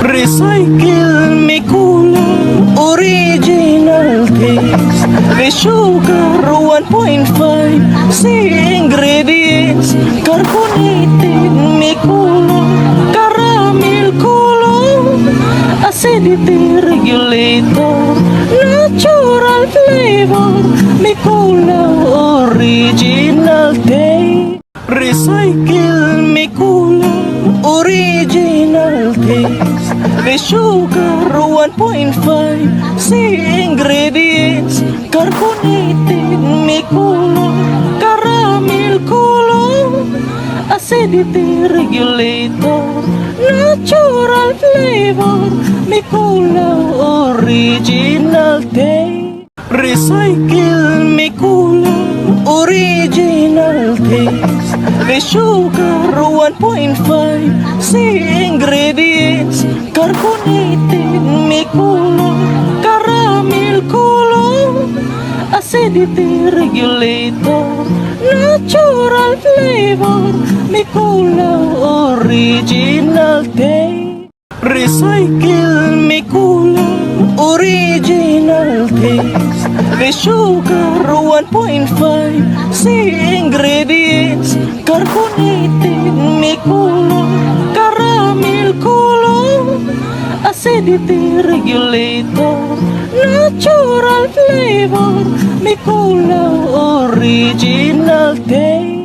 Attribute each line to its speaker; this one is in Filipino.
Speaker 1: Recycle may kulang, original taste. May sugar 1.5, C ingredients. Carbonated may kulang, caramel kulang. Acidity regulator, natural flavor. May kulang, original taste. Recycle may kulang, original taste. May sugar 1.5, C ingredients. Carbonated may kulang, caramel kulang. Acidity regulator, natural flavor. May kulang, original taste. Recycle may kulang, original taste. May sugar 1.5, C ingredients. Carbonated may kulang, caramel kulang. Acidity regulator, natural flavor. May kulang, original taste. Recycle may kulang, original taste. May sugar 1.5, C ingredients. Carbonated may kulang, caramel kulang. Acidity regulator, natural flavor. May kulang, original taste.